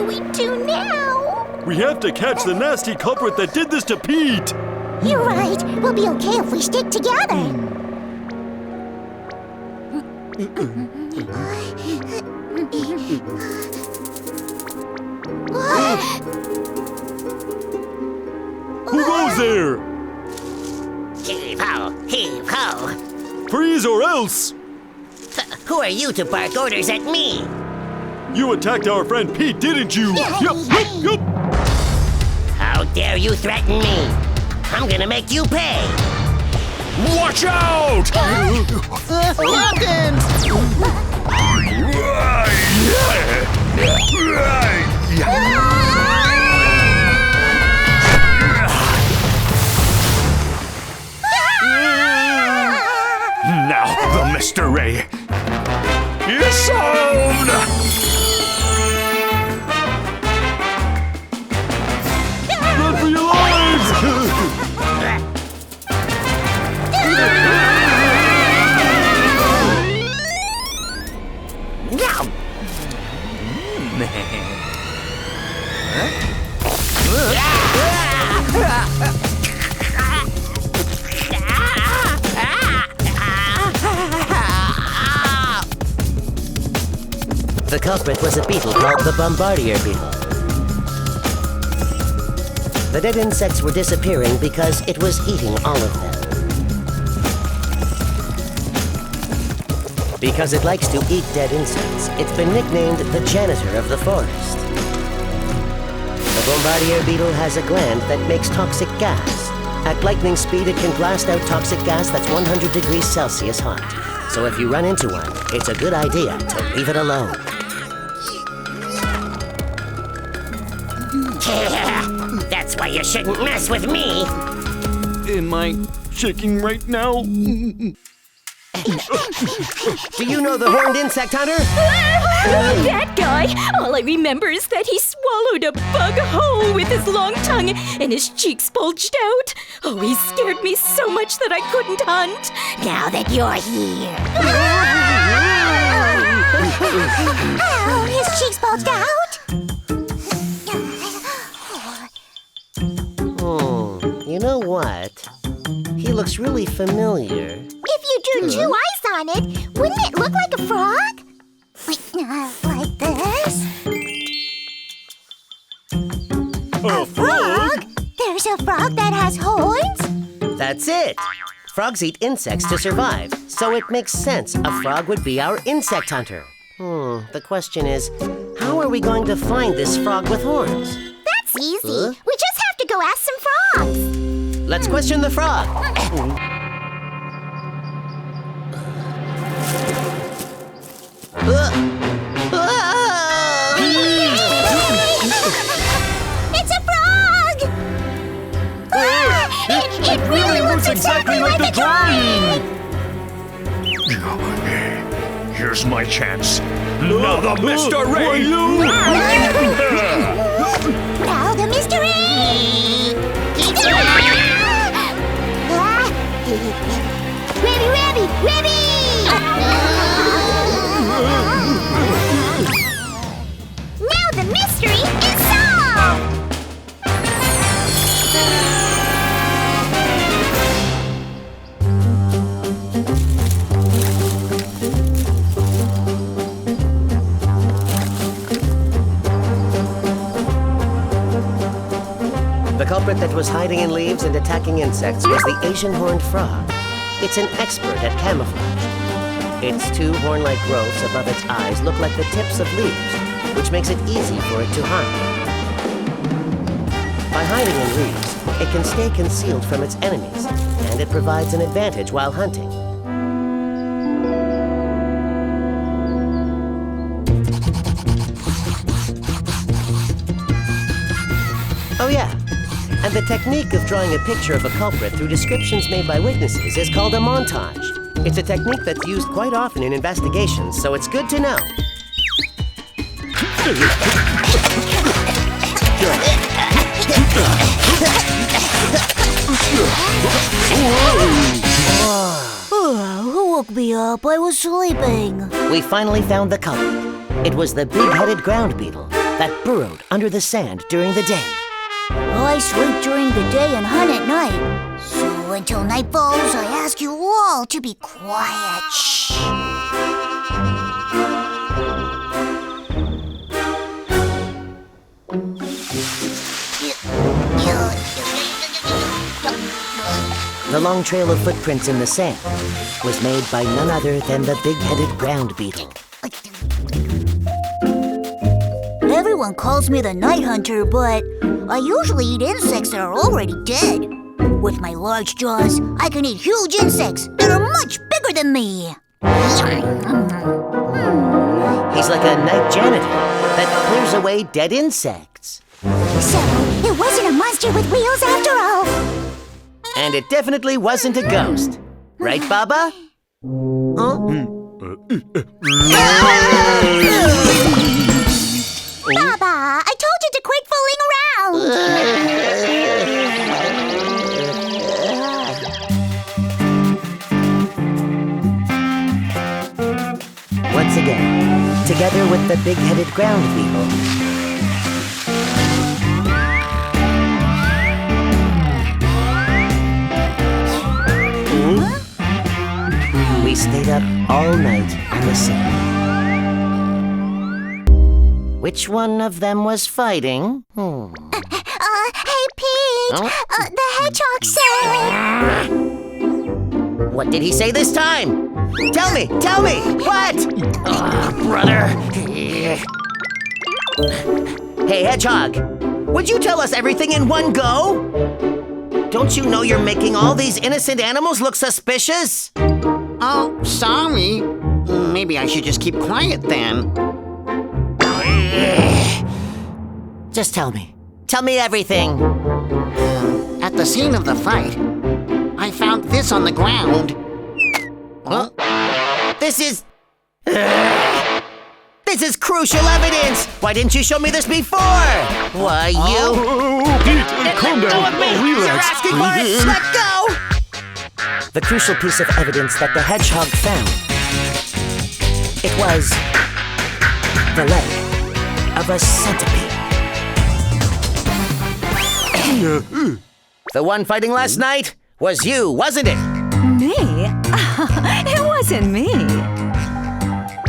do we do now? We have to catch the nasty culprit that did this to Pete! You're right. We'll be okay if we stick together. Who goes there? Heave-ho! Heave-ho! Freeze or else! Who are you to bark orders at me? You attacked our friend Pete, didn't you? Yup! How dare you threaten me? I'm gonna make you pay! Watch out! Captain! Now the mystery is solved! Run for your lives! The culprit was a beetle called the Bombardier beetle. The dead insects were disappearing because it was eating all of them. Because it likes to eat dead insects, it's been nicknamed the janitor of the forest. The Bombardier beetle has a gland that makes toxic gas. At lightning speed, it can blast out toxic gas that's 100 degrees Celsius hot. So if you run into one, it's a good idea to leave it alone. That's why you shouldn't mess with me. Am I shaking right now? Do you know the horned insect hunter? That guy! All I remember is that he swallowed a bug whole with his long tongue and his cheeks bulged out. Oh, he scared me so much that I couldn't hunt. Now that you're here. Oh, his cheeks bulged out. You know what? He looks really familiar. If you drew two eyes on it, wouldn't it look like a frog? Like this? A frog? There's a frog that has horns? That's it! Frogs eat insects to survive, so it makes sense a frog would be our insect hunter. The question is, how are we going to find this frog with horns? That's easy. We just have to go ask some frogs. Let's question the frog. It's a frog! It really looks exactly like the drawing! Here's my chance. Now the mystery! Now the mystery! Rabby! Now the mystery is solved! The culprit that was hiding in leaves and attacking insects was the Asian horned frog. It's an expert at camouflage. Its two horn-like growths above its eyes look like the tips of leaves, which makes it easy for it to hide. By hiding in leaves, it can stay concealed from its enemies, and it provides an advantage while hunting. Oh yeah, and the technique of drawing a picture of a culprit through descriptions made by witnesses is called a montage. It's a technique that's used quite often in investigations, so it's good to know. Who woke me up? I was sleeping. We finally found the culprit. It was the big-headed ground beetle. that burrowed under the sand during the day. I sleep during the day and hunt at night. So until night falls, I ask you all to be quiet. Shh. The long trail of footprints in the sand was made by none other than the big-headed ground beetle. Everyone calls me the night hunter, but I usually eat insects that are already dead. With my large jaws, I can eat huge insects that are much bigger than me. He's like a night janitor that clears away dead insects. So, it wasn't a monster with wheels after all. And it definitely wasn't a ghost. Right, Baba? Huh? Baba, I told you to quit fooling around. Once again, together with the big-headed ground beetle, we stayed up all night on the sand. Which one of them was fighting? Hey, Pete. The hedgehog said... What did he say this time? Tell me! What? Brother. Hey, Hedgehog, would you tell us everything in one go? Don't you know you're making all these innocent animals look suspicious? Oh, sorry. Maybe I should just keep quiet then. Just tell me. Tell me everything. At the scene of the fight, I found this on the ground. Huh? This is crucial evidence! Why didn't you show me this before? Why, you... Pete, calm Let go down. of me! Relax. You're asking for it! Let go! The crucial piece of evidence that the hedgehog found. It was... the leg of a centipede. The one fighting last night was you, wasn't it? Me? It wasn't me.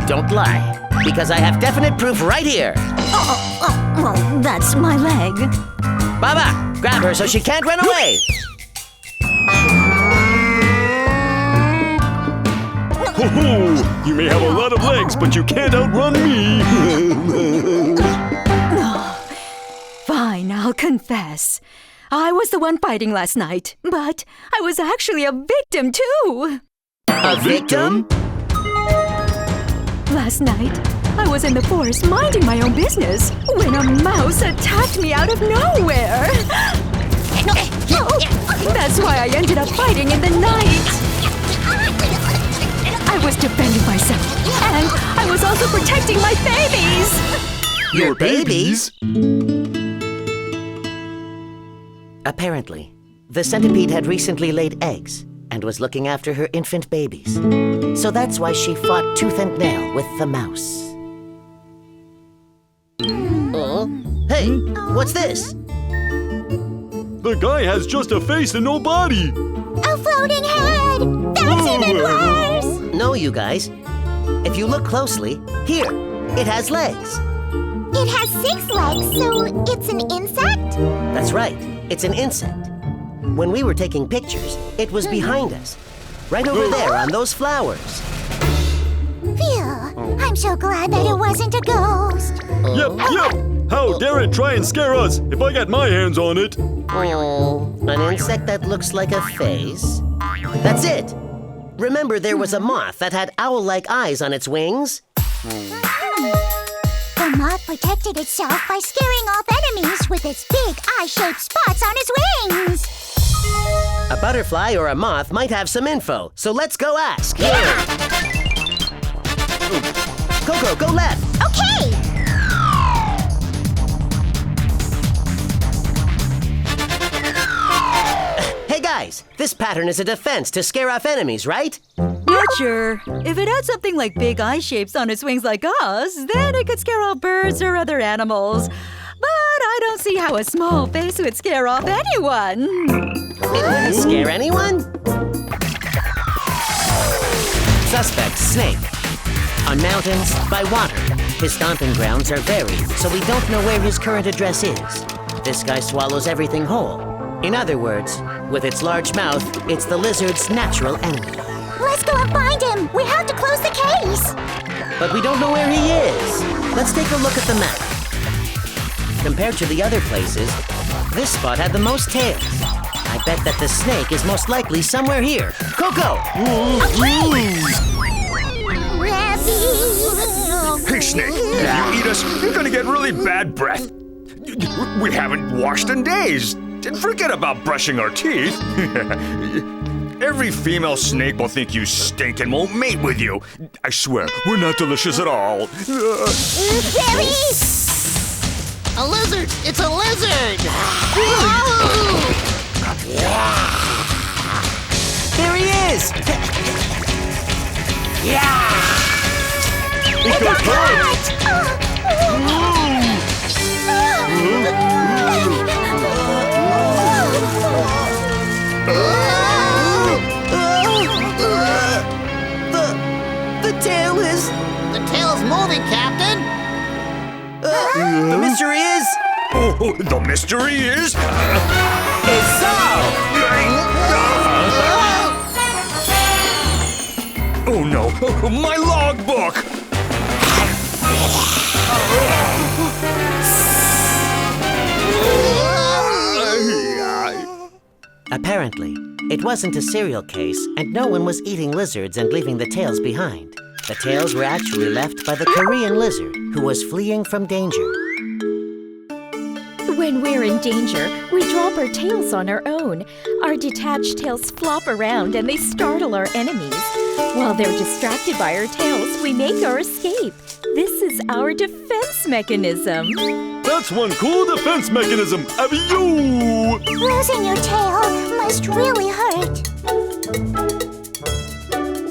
Don't lie, because I have definite proof right here. Well, that's my leg. Baba, grab her so she can't run away. Ho-ho! You may have a lot of legs, but you can't outrun me. Fine, I'll confess. I was the one fighting last night, but I was actually a victim too. A victim? Last night, I was in the forest minding my own business when a mouse attacked me out of nowhere. That's why I ended up fighting in the night. I was defending myself, and I was also protecting my babies. Your babies? Apparently, the centipede had recently laid eggs and was looking after her infant babies. So that's why she fought tooth and nail with the mouse. Hey, what's this? The guy has just a face and no body. A floating head! That's even worse! No, you guys. If you look closely, here, it has legs. It has 6 legs, so it's an insect? That's right, it's an insect. When we were taking pictures, it was behind us, right over there on those flowers. Phew, I'm so glad that it wasn't a ghost. Yep. How dare it try and scare us if I get my hands on it? An insect that looks like a face? That's it! Remember there was a moth that had owl-like eyes on its wings? The moth protected itself by scaring off enemies with its big eye-shaped spots on its wings. A butterfly or a moth might have some info, so let's go ask. Here! Coco, go left! Okay! Hey guys, this pattern is a defense to scare off enemies, right? No, Archer, if it had something like big eye shapes on its wings like us, then it could scare off birds or other animals. But I don't see how a small face would scare off anyone. It wouldn't scare anyone? Suspect, snake. On mountains, by water. His stomping grounds are varied, so we don't know where his current address is. This guy swallows everything whole. In other words, with its large mouth, it's the lizard's natural enemy. Let's go and find him. We have to close the case. But we don't know where he is. Let's take a look at the map. Compared to the other places, this spot had the most tails. I bet that the snake is most likely somewhere here. Coco! Hey, Snake, if you eat us, you're gonna get really bad breath. We haven't washed in days. And forget about brushing our teeth. Every female snake will think you stink and won't mate with you. I swear, we're not delicious at all. Very. A lizard! It's a lizard! There he is! It goes hard. The tail is... The tail's moving, Captain! The mystery is... Oh, the mystery is... It's solved! Oh no, my logbook! Apparently, it wasn't a serial case, and no one was eating lizards and leaving the tails behind. The tails were actually left by the Korean lizard, who was fleeing from danger. When we're in danger, we drop our tails on our own. Our detached tails flop around and they startle our enemies. While they're distracted by our tails, we make our escape. This is our defense mechanism. That's one cool defense mechanism. Abiyoo! Losing your tail must really hurt.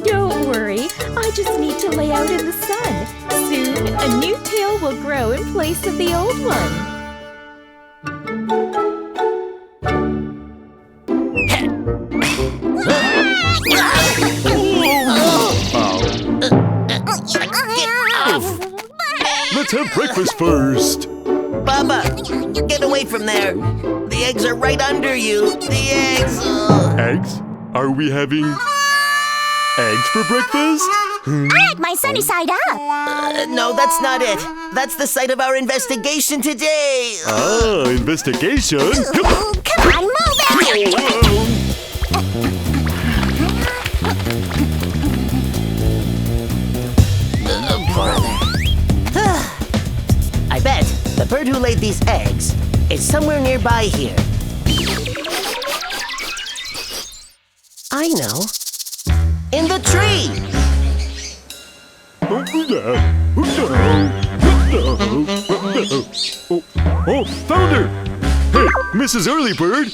Don't worry, I just need to lay out in the sun. Soon, a new tail will grow in place of the old one. Let's have breakfast first. Bubba, get away from there. The eggs are right under you. The eggs. Eggs? Are we having eggs for breakfast? I like my sunny side up. No, that's not it. That's the site of our investigation today. Ah, investigation? Come on, move it. I bet the bird who laid these eggs is somewhere nearby here. I know. In the tree! Oh, found her! Hey, Mrs. Earlybird,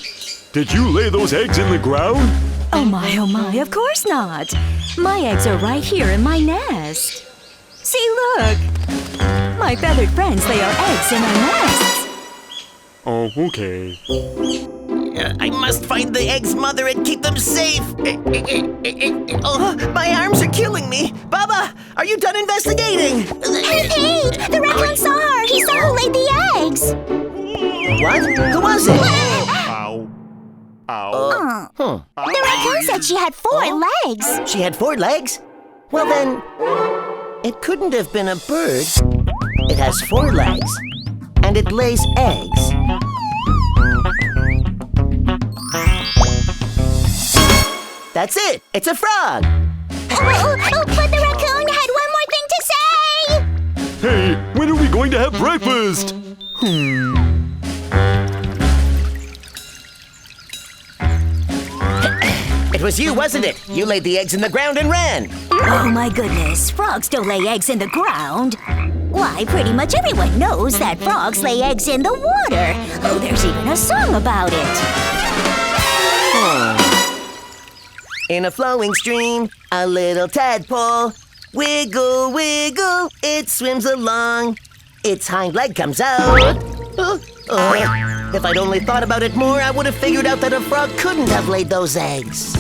did you lay those eggs in the ground? Oh my, of course not. My eggs are right here in my nest. See, look. My feathered friends lay our eggs in our nests. Oh, okay. I must find the eggs' mother and keep them safe. Oh, my arms are killing me. Baba, are you done investigating? Hey, Pete! The raccoon saw her. He saw who laid the eggs. What? Who was it? Ow. Ow. The raccoon said she had 4 legs. She had 4 legs? Well then, it couldn't have been a bird. It has 4 legs, and it lays eggs. That's it! It's a frog! But the raccoon had one more thing to say! Hey, when are we going to have breakfast? It was you, wasn't it? You laid the eggs in the ground and ran! Oh my goodness, frogs don't lay eggs in the ground. Why, pretty much everyone knows that frogs lay eggs in the water. Oh, there's even a song about it. In a flowing stream, a little tadpole. Wiggle, wiggle, it swims along. Its hind leg comes out. If I'd only thought about it more, I would have figured out that a frog couldn't have laid those eggs.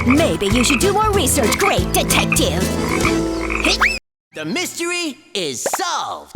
Maybe you should do more research, great detective. The mystery is solved.